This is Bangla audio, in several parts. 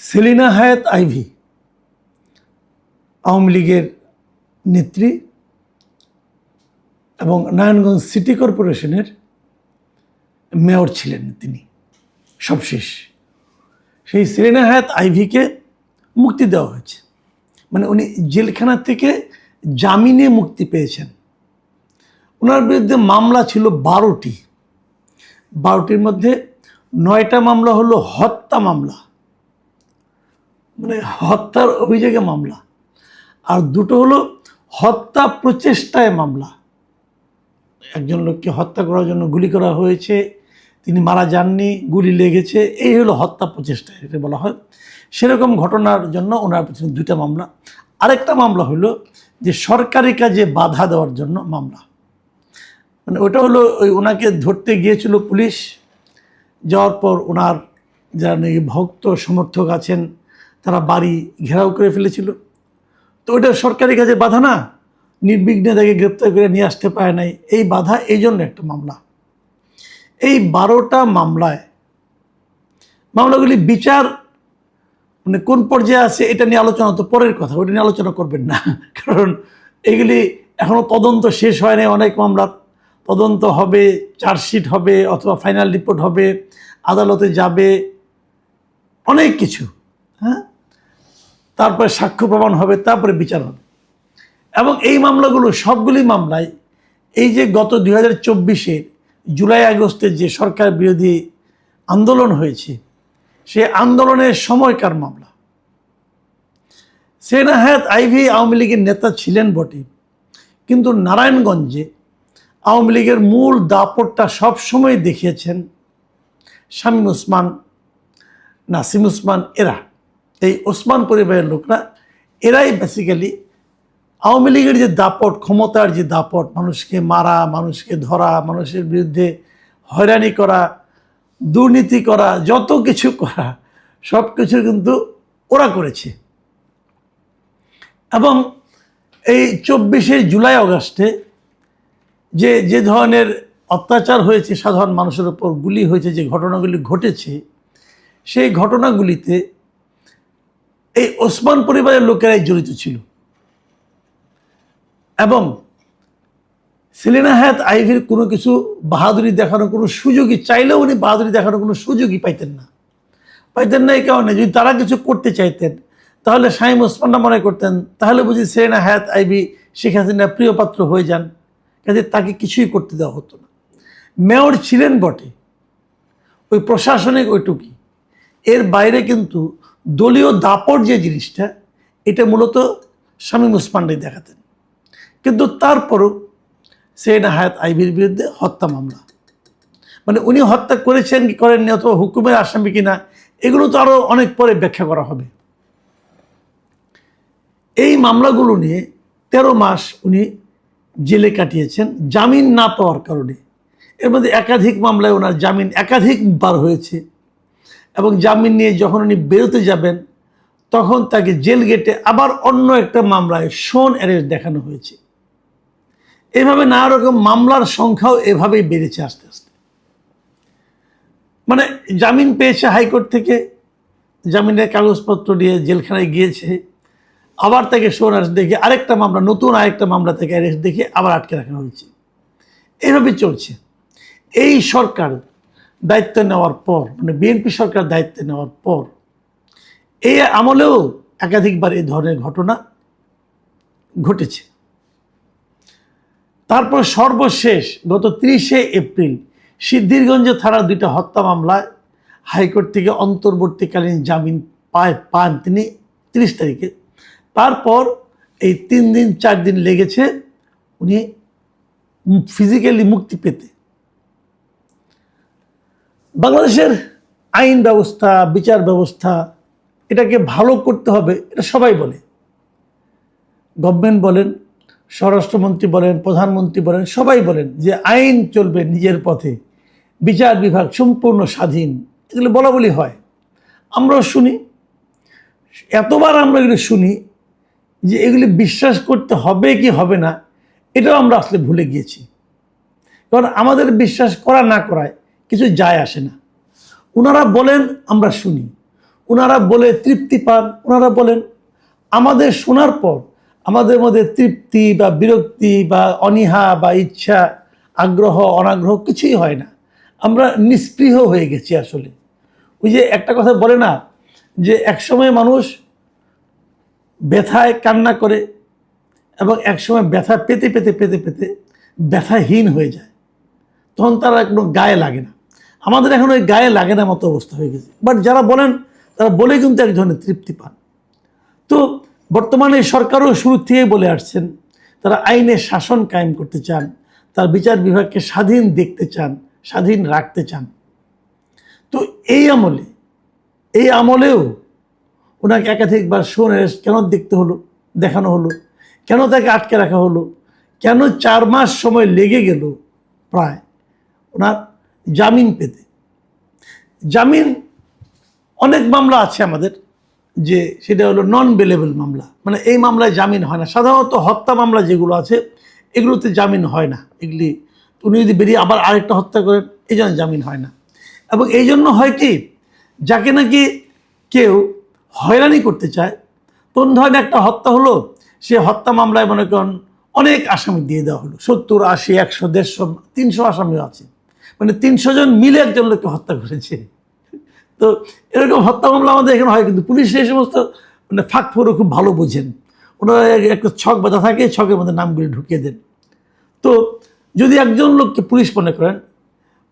সেলিনা হায়াৎ আইভী আওয়ামী লীগের নেত্রী এবং নারায়ণগঞ্জ সিটি কর্পোরেশনের মেয়র ছিলেন তিনি সবশেষ। সেই সেলিনা হায়াৎ আইভীকে মুক্তি দেওয়া হয়েছে, মানে উনি জেলখানা থেকে জামিনে মুক্তি পেয়েছেন। ওনার বিরুদ্ধে মামলা ছিল 12টি। 12টির মধ্যে 9টা মামলা হলো হত্যা মামলা, মানে হত্যার অভিযোগে মামলা, আর 2টো হলো হত্যা প্রচেষ্টায় মামলা। একজন লোককে হত্যা করার জন্য গুলি করা হয়েছে, তিনি মারা যাননি, গুলি লেগেছে, এই হলো হত্যা প্রচেষ্টা এটা বলা হয়। সেরকম ঘটনার জন্য ওনার পিছনে 2টা মামলা। আরেকটা মামলা হলো যে সরকারি কাজে বাধা দেওয়ার জন্য মামলা, মানে ওটা হলো ওই ওনাকে ধরতে গিয়েছিল পুলিশ, যাওয়ার পর ওনার যারা নাকি ভক্ত সমর্থক আছেন তারা বাড়ি ঘেরাও করে ফেলেছিল। তো ওটা সরকারি কাজে বাধা না, নির্বিঘ্নে তাকে গ্রেপ্তার করে নিয়ে আসতে পারে নাই, এই বাধা, এই জন্য একটা মামলা। এই 12টা মামলাগুলি বিচার মানে কোন পর্যায়ে আছে এটা নিয়ে আলোচনা তো পরের কথা, ওটা নিয়ে আলোচনা করবেন না, কারণ এগুলি এখনও তদন্ত শেষ হয় নাই। অনেক মামলার তদন্ত হবে, চার্জশিট হবে অথবা ফাইনাল রিপোর্ট হবে, আদালতে যাবে, অনেক কিছু, হ্যাঁ, তারপরে সাক্ষ্য প্রমাণ হবে, তারপরে বিচার হবে। এবং এই মামলাগুলো সবগুলি মামলায় এই যে গত 2024-এর জুলাই আগস্টে যে সরকার বিরোধী আন্দোলন হয়েছে সে আন্দোলনের সময়কার মামলা। সেলিনা হায়াৎ আইভী আওয়ামী লীগের নেতা ছিলেন বটে, কিন্তু নারায়ণগঞ্জে আওয়ামী লীগের মূল দাপটটা সবসময় দেখিয়েছেন শামীম ওসমান, নাসিম ওসমান, এরা এই ওসমান পরিবারের লোকরা, এরাই বেসিক্যালি আওয়ামী লীগের যে দাপট, ক্ষমতার যে দাপট, মানুষকে মারা, মানুষকে ধরা, মানুষের বিরুদ্ধে হয়রানি করা, দুর্নীতি করা, যত কিছু করা সব কিছু কিন্তু ওরা করেছে। এবং এই 24শে জুলাই আগস্টে যে ধরনের অত্যাচার হয়েছে, সাধারণ মানুষের উপর গুলি হয়েছে, যে ঘটনাগুলি ঘটেছে, সেই ঘটনাগুলিতে এই ওসমান পরিবারের লোকেরাই জড়িত ছিল। এবং সেলিনা হায়াৎ আইভীর কোনো কিছু বাহাদুরি দেখানোর কোনো সুযোগই, চাইলেও উনি বাহাদুরি দেখানোর কোনো সুযোগই পাইতেন না। এই কারণে যদি তারা কিছু করতে চাইতেন তাহলে শামীম ওসমানরা মনে করতেন তাহলে বুঝি সেলিনা হায়াৎ আইভী শেখ হাসিনার প্রিয় পাত্র হয়ে যান, কাজে তাকে কিছুই করতে দেওয়া হতো না। মেয়র ছিলেন বটে, ওই প্রশাসনিক ওইটুকুই, এর বাইরে কিন্তু দলীয় দাপট যে জিনিসটা, এটা মূলত শামীম ওসমানরাই দেখাতেন। কিন্তু তারপরও সেলিনা হায়াৎ আইভীর বিরুদ্ধে হত্যা মামলা, মানে উনি হত্যা করেছেন কি করেননি অথবা হুকুমের আসামি কিনা, এগুলো তো আরও অনেক পরে ব্যাখ্যা করা হবে। এই মামলাগুলো নিয়ে 13 মাস উনি জেলে কাটিয়েছেন জামিন না পাওয়ার কারণে। এর মধ্যে একাধিক মামলায় ওনার জামিন একাধিকবার হয়েছে, এবং জামিন নিয়ে যখন উনি বেরোতে যাবেন তখন তাকে জেল গেটে আবার অন্য একটা মামলায় শোন অ্যারেস্ট দেখানো হয়েছে। এভাবে নানা রকম মামলার সংখ্যাও এভাবেই বেড়েছে আস্তে আস্তে। মানে জামিন পেয়েছে হাইকোর্ট থেকে, জামিনের কাগজপত্র নিয়ে জেলখানায় গিয়েছে, আবার তাকে শোন অ্যারেস্ট দেখে আরেকটা মামলা, নতুন আরেকটা মামলা থেকে অ্যারেস্ট দেখে আবার আটকে রাখা হয়েছে। এইভাবে চলছে। এই সরকার দায়িত্ব নেওয়ার পর, মানে বিএনপি সরকার দায়িত্ব নেওয়ার পর এই আমলেও একাধিকবার এই ধরনের ঘটনা ঘটেছে। তারপর সর্বশেষ গত 30শে এপ্রিল সিদ্ধিরগঞ্জ থানার 2টা হত্যা মামলায় হাইকোর্ট থেকে অন্তর্বর্তীকালীন জামিন পান তিনি 30 তারিখে। তারপর এই 3 দিন 4 দিন লেগেছে উনি ফিজিক্যালি মুক্তি পেতে। বাংলাদেশের আইন ব্যবস্থা, বিচার ব্যবস্থা, এটাকে ভালো করতে হবে, এটা সবাই বলে, গভর্নমেন্ট বলেন, স্বরাষ্ট্রমন্ত্রী বলেন, প্রধানমন্ত্রী বলেন, সবাই বলেন যে আইন চলবে নিজের পথে, বিচার বিভাগ সম্পূর্ণ স্বাধীন, এগুলো বলা বলি হয়, আমরাও শুনি। এতবার আমরা এগুলো শুনি যে এগুলি বিশ্বাস করতে হবে কি হবে না এটাও আমরা আসলে ভুলে গিয়েছি। কারণ আমাদের বিশ্বাস করা না করায় কিছু যায় আসে না। ওনারা বলেন আমরা শুনি, ওনারা বলে তৃপ্তি পান। ওনারা বলেন, আমাদের শোনার পর আমাদের মধ্যে তৃপ্তি বা বিরক্তি বা অনীহা বা ইচ্ছা, আগ্রহ অনাগ্রহ কিছুই হয় না, আমরা নিস্পৃহ হয়ে গেছি। আসলে ওই যে একটা কথা বলে না, যে একসময় মানুষ ব্যথায় কান্না করে এবং একসময় ব্যথা পেতে পেতে পেতে পেতে ব্যথাহীন হয়ে যায়, তখন তারা কোনো গায়ে লাগে না। আমাদের এখন ওই গায়ে লাগে না মতো অবস্থা হয়ে গেছে। বাট যারা বলেন, তারা বলে কিন্তু এক ধরনের তৃপ্তি পান। তো বর্তমানে সরকারও শুরু থেকেই বলে আসছেন, তারা আইনের শাসন কায়েম করতে চান, তার বিচার বিভাগকে স্বাধীন দেখতে চান, স্বাধীন রাখতে চান। তো এই আমলেও ওনাকে একাধিকবার কেন দেখতে হলো, দেখানো হলো, কেন তাকে আটকে রাখা হলো, কেন 4 মাস সময় লেগে গেল প্রায় ওনার জামিন পেতে। জামিন অনেক মামলা আছে আমাদের, যে সেটা হলো নন বেলেবল মামলা, মানে এই মামলায় জামিন হয় না। সাধারণত হত্যা মামলা যেগুলো আছে এগুলোতে জামিন হয় না। এগুলি উনি যদি বেরিয়ে আবার আরেকটা হত্যা করেন, এই জন্য জামিন হয় না। এবং এই জন্য হয় কি, যাকে নাকি কেউ হয়রানি করতে চায়, কোন ধরনের একটা হত্যা হলো, সে হত্যা মামলায় মনে করেন অনেক আসামি দিয়ে দেওয়া হলো, 70, 80, 100, 150, 300 আসামিও আছে, মানে 300 জন মিলে একজন লোককে হত্যা করেছে। তো এরকম হত্যা মামলা আমাদের এখানে হয়, কিন্তু পুলিশ এই সমস্ত মানে ফাঁক ফোরও খুব ভালো বোঝেন। ওনারা একটা ছক বাঁধা থাকে, ছকের মধ্যে নামগুলি ঢুকিয়ে দেন। তো যদি একজন লোককে পুলিশ মনে করেন,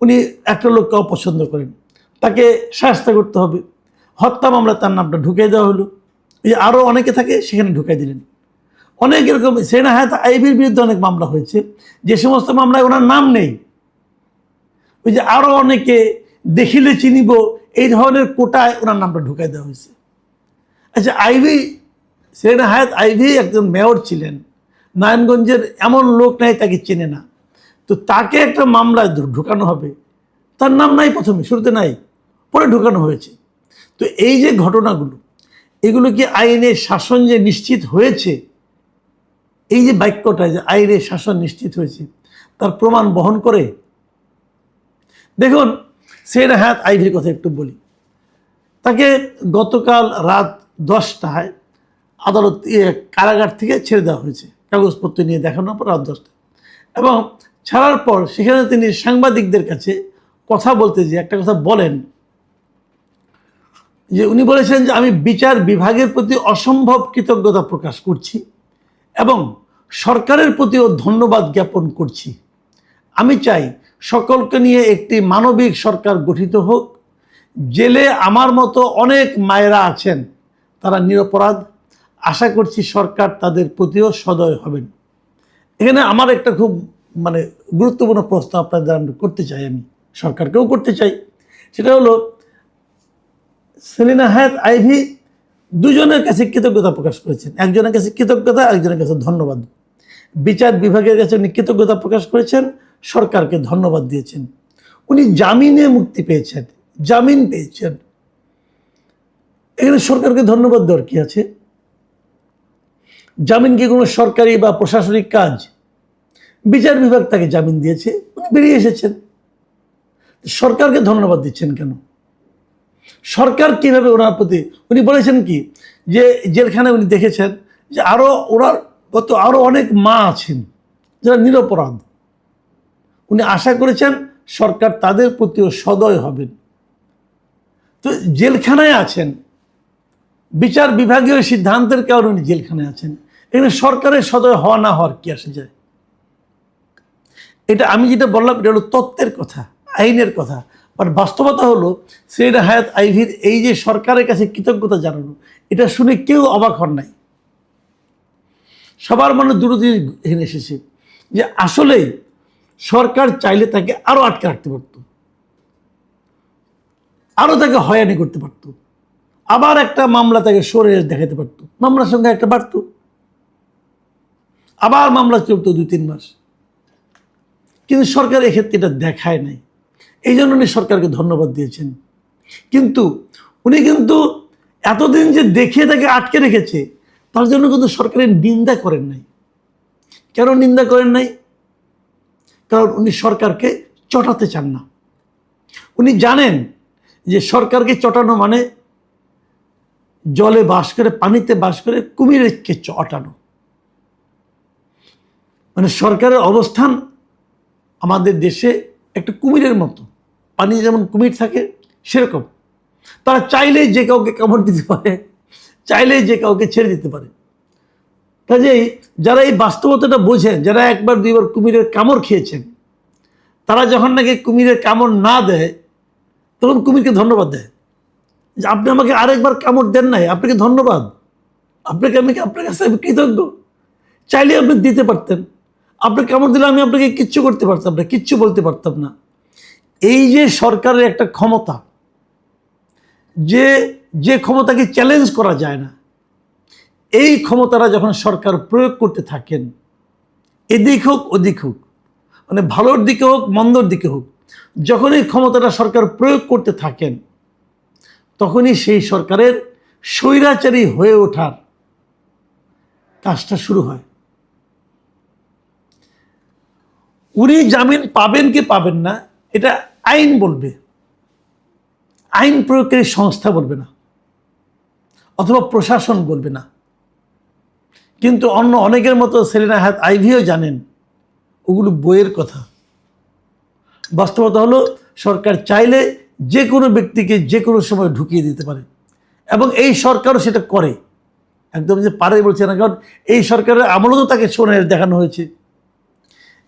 উনি একটা লোককে অপছন্দ করেন, তাকে শাস্তি করতে হবে, হত্যা মামলা তার নামটা ঢুকিয়ে দেওয়া হলো। এই যে আরও অনেকে থাকে সেখানে ঢুকাই দিলেন। অনেক এরকম সেরেনা হায়াৎ আইভীর বিরুদ্ধে অনেক মামলা হয়েছে, যে সমস্ত মামলায় ওনার নাম নেই। ওই যে আরও অনেকে দেখিলে চিনিব, এই ধরনের কোটায় ওনার নামটা ঢুকাই দেওয়া হয়েছে। আচ্ছা, সেরেনা হায়াৎ আইভী একজন মেয়র ছিলেন, নারায়ণগঞ্জের এমন লোক নাই তাকে চেনে না। তো তাকে একটা মামলায় ঢুকানো হবে, তার নাম নাই, প্রথমে শুরুতে নাই, পরে ঢুকানো হয়েছে। তো এই যে ঘটনাগুলো, এগুলো কি আইনের শাসন যে নিশ্চিত হয়েছে, এই যে বাক্যটা যে আইনের শাসন নিশ্চিত হয়েছে, তার প্রমাণ বহন করে? দেখুন, সেরেনা হায়াৎ আইভীর কথা একটু বলি। তাকে গতকাল রাত 10টায় আদালত কারাগার থেকে ছেড়ে দেওয়া হয়েছে, কাগজপত্র নিয়ে দেখানোর পর রাত 10টায়। এবং ছাড়ার পর সেখানে তিনি সাংবাদিকদের কাছে কথা বলতে যে একটা কথা বলেন, যে উনি বলেছেন যে আমি বিচার বিভাগের প্রতি অসম্ভব কৃতজ্ঞতা প্রকাশ করছি এবং সরকারের প্রতিও ধন্যবাদ জ্ঞাপন করছি। আমি চাই সকলকে নিয়ে একটি মানবিক সরকার গঠিত হোক। জেলে আমার মতো অনেক মায়েরা আছেন, তারা নিরপরাধ। আশা করছি সরকার তাদের প্রতিও সদয় হবেন। এখানে আমার একটা খুব মানে গুরুত্বপূর্ণ প্রশ্ন আপনাদের করতে চাই, আমি সরকারকেও করতে চাই। সেটা হলো, সেলিনা হায়াৎ আইভী দুজনের কাছে কৃতজ্ঞতা প্রকাশ করেছেন, একজনের কাছে কৃতজ্ঞতা, আরেকজনের কাছে ধন্যবাদ। বিচার বিভাগের কাছে উনি কৃতজ্ঞতা প্রকাশ করেছেন, সরকারকে ধন্যবাদ দিয়েছেন। উনি জামিনে মুক্তি পেয়েছেন, জামিন পেয়েছেন, এখানে সরকারকে ধন্যবাদ দেওয়ার কি আছে? জামিন কি কোনো সরকারি বা প্রশাসনিক কাজ? বিচার বিভাগ তাকে জামিন দিয়েছে, উনি বেরিয়ে এসেছেন, সরকারকে ধন্যবাদ দিচ্ছেন কেন? সরকার কিভাবে ওনার প্রতি, উনি বলেছেন কি, যে জেলখানায় উনি দেখেছেন যে আরো অনেক মা আছেন যারা নিরপরাধ। উনি আশা করেছেন সরকার তাদের প্রতিও সদয় হবেন। তো জেলখানায় আছেন, বিচার বিভাগীয় সিদ্ধান্তের কারণে উনি জেলখানায় আছেন, এখানে সরকারের সদয় হওয়া না হওয়ার কি আসে যায়? এটা আমি যেটা বললাম, এটা হলো তত্ত্বের কথা, আইনের কথা। বাট বাস্তবতা হলো, সেরেনা হায়াৎ আইভীর এই যে সরকারের কাছে কৃতজ্ঞতা জানানো, এটা শুনে কেউ অবাক হন নাই। সবার মনে দুটো জিনিস এখানে এসেছে, যে আসলেই সরকার চাইলে তাকে আরো আটকে রাখতে পারত, আরো তাকে হয়রানি করতে পারত, আবার একটা মামলা তাকে সরে দেখাতে পারত, মামলার সঙ্গে একটা বাড়ত, আবার মামলা চলতো 2-3 মাস। কিন্তু সরকার এক্ষেত্রে এটা দেখায় নাই, এই জন্য উনি সরকারকে ধন্যবাদ দিয়েছেন। কিন্তু উনি কিন্তু এতদিন যে দেখিয়ে তাকে আটকে রেখেছে, তার জন্য কিন্তু সরকারের নিন্দা করেন নাই। কেন নিন্দা করেন নাই? কারণ উনি সরকারকে চটাতে চান না। উনি জানেন যে সরকারকে চটানো মানে জলে বাস করে, পানিতে বাস করে, কুমিরকে অটানো। মানে সরকারের অবস্থান আমাদের দেশে একটা কুমিরের মতো, পানি যেমন কুমির থাকে সেরকম। তারা চাইলেই যে কাউকে কামড় দিতে পারে, চাইলেই যে কাউকে ছেড়ে দিতে পারে। কাজেই যারা এই বাস্তবতাটা বোঝেন, যারা একবার দুইবার কুমিরের কামড় খেয়েছেন, তারা যখন নাকি কুমিরের কামড় না দেয় তখন কুমিরকে ধন্যবাদ দেয় যে আপনি আমাকে আরেকবার কামড় দেন নাই, আপনাকে ধন্যবাদ, আপনার কাছে আমি কৃতজ্ঞ। চাইলে আপনি দিতে পারতেন, আপনি কামড় দিলে আমি আপনাকে কিচ্ছু করতে পারতাম না, কিচ্ছু বলতে পারতাম না। এই যে সরকারের একটা ক্ষমতা, যে ক্ষমতাকে চ্যালেঞ্জ করা যায় না, এই ক্ষমতাটা যখন সরকার প্রয়োগ করতে থাকেন, এদিক হোক ওদিক হোক, মানে ভালোর দিকে হোক মন্দর দিকে হোক, যখন এই ক্ষমতাটা সরকার প্রয়োগ করতে থাকেন, তখনই সেই সরকারের স্বৈরাচারী হয়ে ওঠার কাজটা শুরু হয়। উনি জামিন পাবেন কি পাবেন না এটা আইন বলবে, আইন প্রয়োগকারী সংস্থা বলবে না, অথবা প্রশাসন বলবে না। কিন্তু অন্য অনেকের মতো সেলিনা হায়াৎ আইভিও জানেন ওগুলো বইয়ের কথা। বাস্তবতা হলো সরকার চাইলে যে কোনো ব্যক্তিকে যে কোনো সময় ঢুকিয়ে দিতে পারে, এবং এই সরকারও সেটা করে। একদম যে পারে বলছে না, কারণ এই সরকারের আমলেও তো তাকে সোনার দেখানো হয়েছে।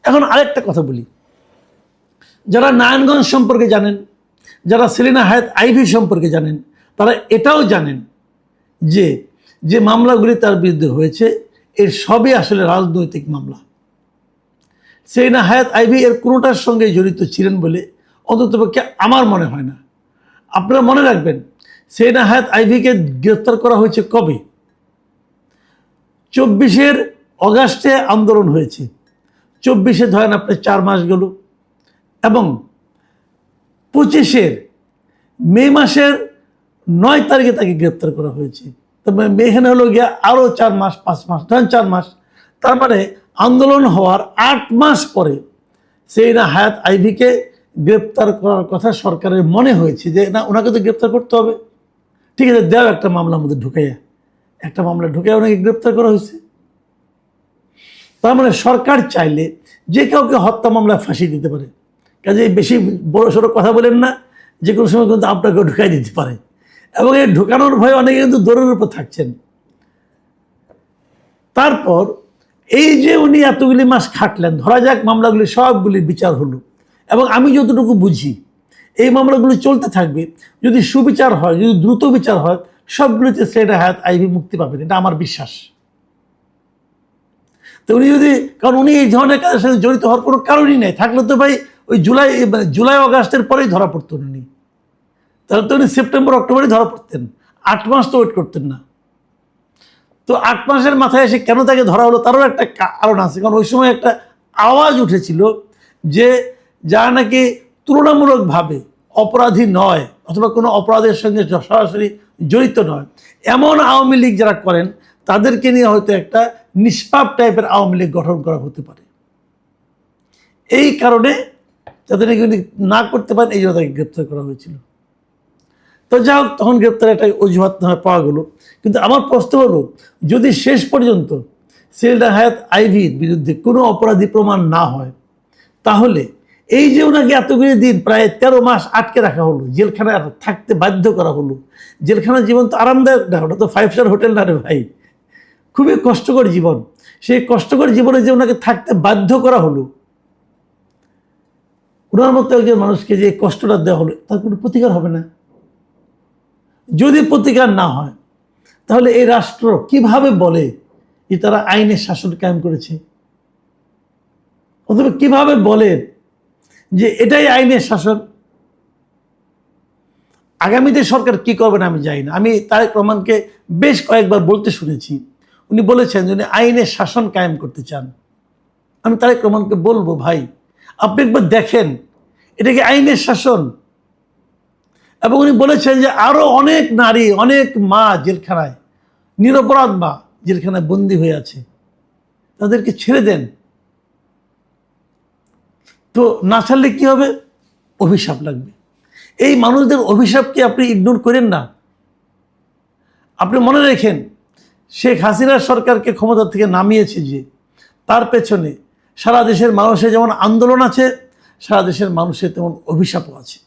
এখন আরেকটা কথা বলি, যারা নারায়ণগঞ্জ সম্পর্কে জানেন, যারা সেলিনা হায়াৎ আইভি সম্পর্কে জানেন, তারা এটাও জানেন যে যে মামলাগুলি তার বিরুদ্ধে হয়েছে এর সবই আসলে রাজনৈতিক মামলা। সেলিনা হায়াৎ আইভি এর কোনোটার সঙ্গে জড়িত ছিলেন বলে অন্ততপক্ষে আমার মনে হয় না। আপনারা মনে রাখবেন, সেলিনা হায়াৎ আইভিকে গ্রেফতার করা হয়েছে কবে? 24 অগাস্টে আন্দোলন হয়েছে, 24 ধরেন আপনি 4 মাস গেল, এবং 25 মে মাসের 9 তারিখে তাকে গ্রেপ্তার করা হয়েছে। তবে এখানে হলো গিয়া আরও 4 মাস 5 মাস, ধরেন 4 মাস, তার মানে আন্দোলন হওয়ার 8 মাস পরে সেলিনা হায়াৎ আইভিকে গ্রেপ্তার করার কথা সরকারের মনে হয়েছে যে না, ওনাকে তো গ্রেপ্তার করতে হবে, ঠিক আছে দেও একটা মামলার মধ্যে ঢুকাইয়া, একটা মামলা ঢুকাইয়া ওনাকে গ্রেপ্তার করা হয়েছে। তার মানে সরকার চাইলে যে কাউকে হত্যা মামলায় ফাঁসি দিতে পারে। কাজে বেশি বড় সড়ো কথা বলেন না, যে কোনো সময় কিন্তু আপনাকে ঢুকাই দিতে পারে, এবং এই ঢুকানোর ভয়ে অনেকে কিন্তু দৌড়ের উপর থাকছেন। তারপর এই যে উনি এতগুলি মাস খাটলেন, ধরা যাক মামলাগুলি সবগুলি বিচার হলো, এবং আমি যতটুকু বুঝি এই মামলাগুলি চলতে থাকবে, যদি সুবিচার হয়, যদি দ্রুত বিচার হয়, সবগুলিতে সেলিনা হায়াৎ আইভি মুক্তি পাবেন, এটা আমার বিশ্বাস। তো উনি যদি, কারণ উনি এই ধরনের কাজের সাথে জড়িত হওয়ার কোনো কারণই নেই, থাকলে তো ভাই ওই জুলাই অগাস্টের পরেই ধরা পড়তেন উনি, তাহলে তো উনি সেপ্টেম্বর অক্টোবরে ধরা পড়তেন, 8 মাস তো ওয়েট করতেন না। তো 8 মাসের মাথায় এসে কেন তাকে ধরা হলো তারও একটা কারণ আছে, কারণ ওই সময় একটা আওয়াজ উঠেছিল যে যারা নাকি তুলনামূলকভাবে অপরাধী নয়, অথবা কোনো অপরাধের সঙ্গে সরাসরি জড়িত নয়, এমন আওয়ামী লীগ যারা করেন তাদেরকে নিয়ে হয়তো একটা নিষ্পাপ টাইপের আওয়ামী লীগ গঠন করা হতে পারে। এই কারণে যাতে নাকি উনি না করতে পারেন, এই জন্য তাকে গ্রেপ্তার করা হয়েছিল। তো যা হোক, তখন গ্রেপ্তার একটা অজুহাত না পাওয়া গেল। কিন্তু আমার প্রশ্ন হলো, যদি শেষ পর্যন্ত সেলিনা হায়াৎ আইভির বিরুদ্ধে কোনো অপরাধী প্রমাণ না হয়, তাহলে এই যে ওনাকে এতগুলি দিন প্রায় 13 মাস আটকে রাখা হলো, জেলখানায় থাকতে বাধ্য করা হলো, জেলখানার জীবন তো আরামদায়ক না, ওটা তো 5 স্টার হোটেল না রে ভাই, খুবই কষ্টকর জীবন। সেই কষ্টকর জীবনে যে ওনাকে থাকতে বাধ্য করা হলো, ওনার মতো একজন মানুষকে যে কষ্টটা দেওয়া হলো, তার কোনো প্রতিকার হবে না। যদি প্রতিকার না হয়, তাহলে এই রাষ্ট্র কিভাবে বলে যে তারা আইনের শাসন কায়েম করেছে, অথবা কিভাবে বলে যে এটাই আইনের শাসন? আগামীতে সরকার কি করবেন আমি জানি না। আমি তারেক রহমানকে বেশ কয়েকবার বলতে শুনেছি, উনি বলেছেন যে উনি আইনের শাসন কায়েম করতে চান। আমি তারেক রহমানকে বলবো, ভাই আপনি একবার দেখেন এটা কি আইনের শাসন? এবং উনি বলেছেন যে আরো অনেক নারী, অনেক মা জেলখানায়, নিরপরাধ মা জেলখানায় বন্দী হয়ে আছে, তাদেরকে ছেড়ে দেন। তো না ছাড়লে কি হবে? অভিশাপ লাগবে। এই মানুষদের অভিশাপকে আপনি ইগনোর করেন না। আপনি মনে রেখেন, শেখ হাসিনার সরকারকে ক্ষমতা থেকে নামিয়েছে যে, তার পেছনে সারা দেশের মানুষের যেমন আন্দোলন আছে, সারা দেশের মানুষের তেমন অভিশাপও আছে।